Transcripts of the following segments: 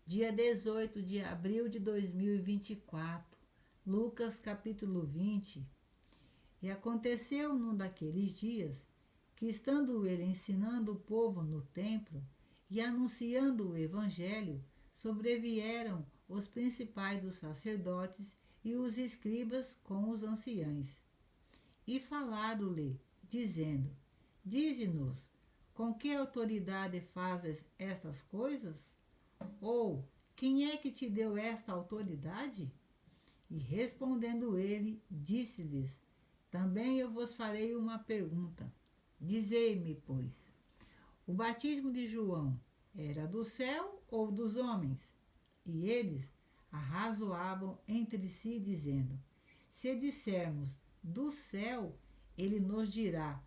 dia 18 de abril de 2024, Lucas capítulo 20. E aconteceu num daqueles dias, que estando ele ensinando o povo no templo e anunciando o evangelho, sobrevieram os principais dos sacerdotes e os escribas com os anciães. E falaram-lhe, dizendo: Dize-nos, com que autoridade fazes estas coisas? Ou quem é que te deu esta autoridade? E respondendo ele, disse-lhes: Também eu vos farei uma pergunta. Dizei-me, pois, o batismo de João era do céu ou dos homens? E eles arrazoavam entre si, dizendo: Se dissermos do céu, ele nos dirá: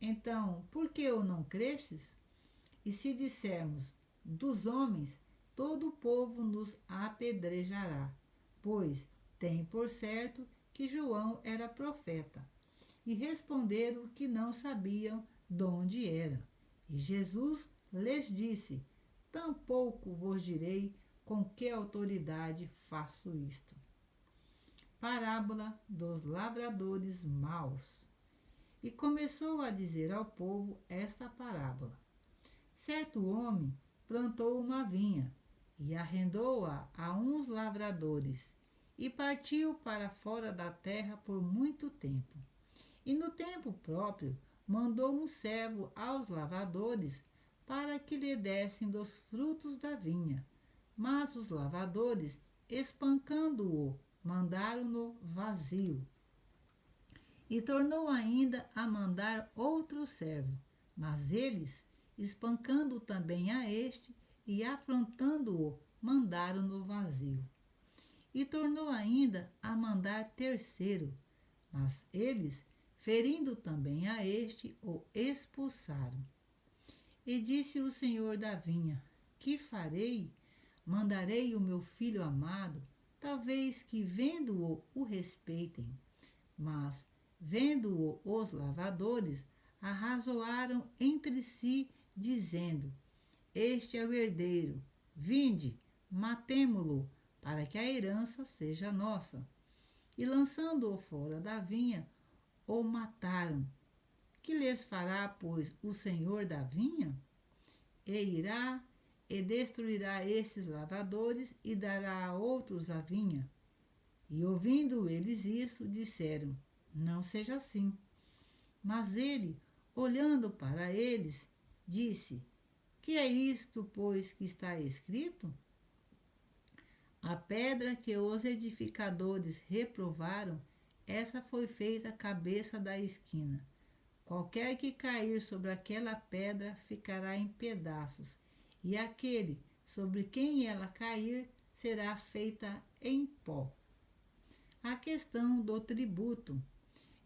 Então, por que o não crestes? E se dissermos dos homens, todo o povo nos apedrejará, pois tem por certo que João era profeta. E responderam que não sabiam de onde era. E Jesus lhes disse: Tampouco vos direi com que autoridade faço isto. Parábola dos lavradores maus. E começou a dizer ao povo esta parábola: Certo homem plantou uma vinha e arrendou-a a uns lavradores e partiu para fora da terra por muito tempo. E no tempo próprio mandou um servo aos lavradores para que lhe dessem dos frutos da vinha. Mas os lavradores, espancando-o, mandaram-no vazio. E tornou ainda a mandar outro servo, mas eles, espancando também a este e afrontando-o, mandaram-no vazio. E tornou ainda a mandar terceiro, mas eles, ferindo também a este, o expulsaram. E disse o senhor da vinha: Que farei? Mandarei o meu filho amado, talvez que vendo-o o respeitem. Mas, vendo-o os lavradores, arrazoaram entre si, dizendo: Este é o herdeiro, vinde, matemo-lo, para que a herança seja nossa. E lançando-o fora da vinha, o mataram. Que lhes fará, pois, o senhor da vinha? E irá e destruirá esses lavradores e dará a outros a vinha. E ouvindo eles isso, disseram: Não seja assim. Mas ele, olhando para eles, disse: Que é isto, pois, que está escrito? A pedra que os edificadores reprovaram, essa foi feita a cabeça da esquina. Qualquer que cair sobre aquela pedra ficará em pedaços, e aquele sobre quem ela cair será feita em pó. A questão do tributo.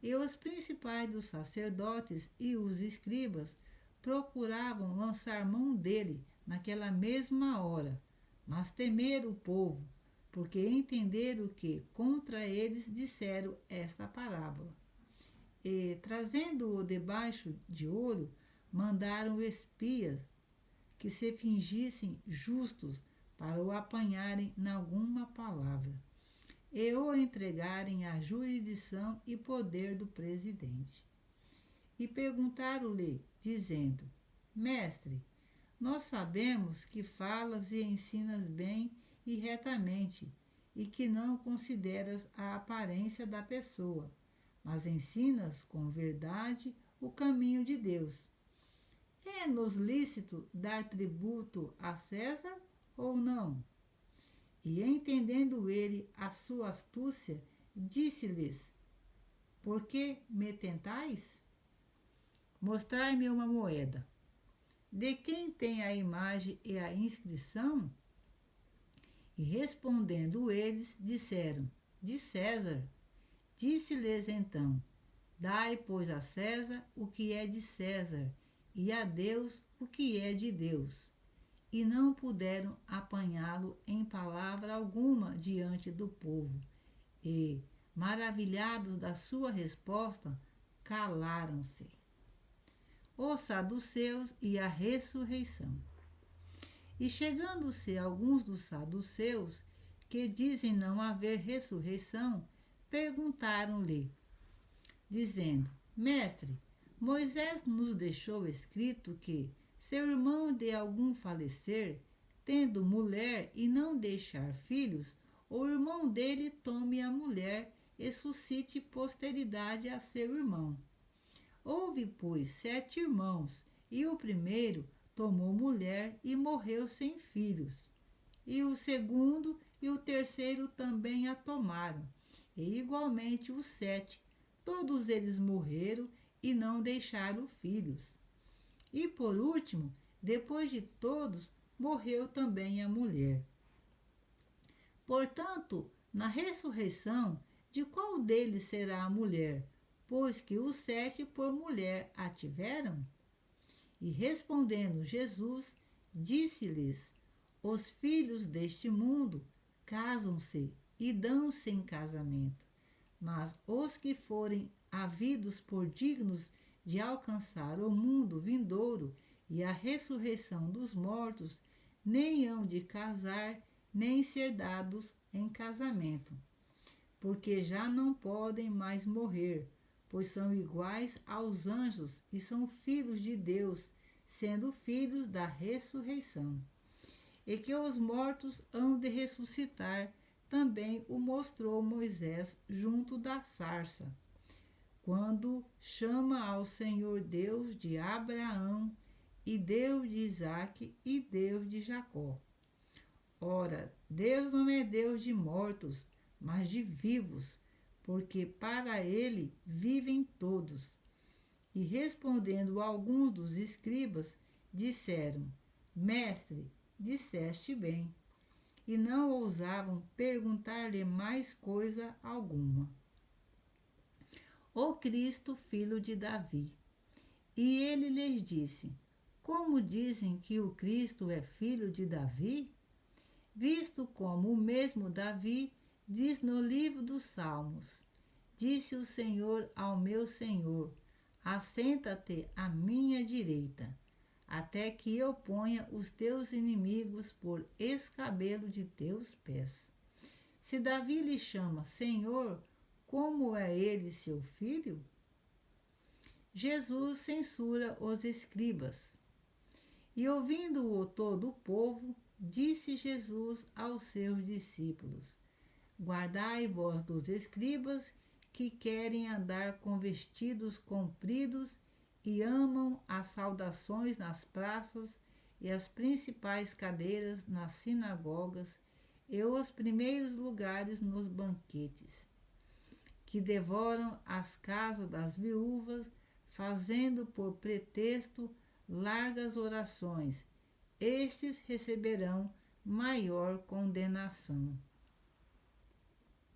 E os principais dos sacerdotes e os escribas procuravam lançar mão dele naquela mesma hora, mas temeram o povo, porque entenderam que contra eles disseram esta parábola. E, trazendo-o debaixo de ouro, mandaram espias que se fingissem justos para o apanharem em alguma palavra e o entregarem à jurisdição e poder do presidente. E perguntaram-lhe, dizendo: Mestre, nós sabemos que falas e ensinas bem e retamente, e que não consideras a aparência da pessoa, mas ensinas com verdade o caminho de Deus. É-nos lícito dar tributo a César ou não? E entendendo ele a sua astúcia, disse-lhes: Por que me tentais? Mostrai-me uma moeda. De quem tem a imagem e a inscrição? E respondendo eles, disseram: De César. Disse-lhes então: Dai, pois, a César o que é de César, e a Deus o que é de Deus. E não puderam apanhá-lo em palavra alguma diante do povo. E, maravilhados da sua resposta, calaram-se. Os saduceus e a ressurreição. E chegando-se alguns dos saduceus, que dizem não haver ressurreição, perguntaram-lhe, dizendo: Mestre, Moisés nos deixou escrito que, seu irmão de algum falecer, tendo mulher e não deixar filhos, o irmão dele tome a mulher e suscite posteridade a seu irmão. Houve, pois, 7 irmãos, e o primeiro tomou mulher e morreu sem filhos. E o segundo e o terceiro também a tomaram, e igualmente os 7. Todos eles morreram e não deixaram filhos. E por último, depois de todos, morreu também a mulher. Portanto, na ressurreição, de qual deles será a mulher, pois que os 7 por mulher a tiveram? E respondendo Jesus, disse-lhes: Os filhos deste mundo casam-se e dão-se em casamento, mas os que forem havidos por dignos de alcançar o mundo vindouro e a ressurreição dos mortos, nem hão de casar, nem ser dados em casamento, porque já não podem mais morrer, pois são iguais aos anjos e são filhos de Deus, sendo filhos da ressurreição. E que os mortos hão de ressuscitar, também o mostrou Moisés junto da sarça, quando chama ao Senhor Deus de Abraão, e Deus de Isaque, e Deus de Jacó. Ora, Deus não é Deus de mortos, mas de vivos, porque para ele vivem todos. E respondendo alguns dos escribas, disseram: Mestre, disseste bem. E não ousavam perguntar-lhe mais coisa alguma. O Cristo, filho de Davi. E ele lhes disse: Como dizem que o Cristo é filho de Davi? Visto como o mesmo Davi diz no livro dos Salmos: Disse o Senhor ao meu Senhor: Assenta-te à minha direita, até que eu ponha os teus inimigos por escabelo de teus pés. Se Davi lhe chama Senhor, como é ele seu filho? Jesus censura os escribas. E ouvindo-o todo o povo, disse Jesus aos seus discípulos: Guardai vós dos escribas, que querem andar com vestidos compridos e amam as saudações nas praças e as principais cadeiras nas sinagogas e os primeiros lugares nos banquetes, que devoram as casas das viúvas, fazendo por pretexto largas orações. Estes receberão maior condenação.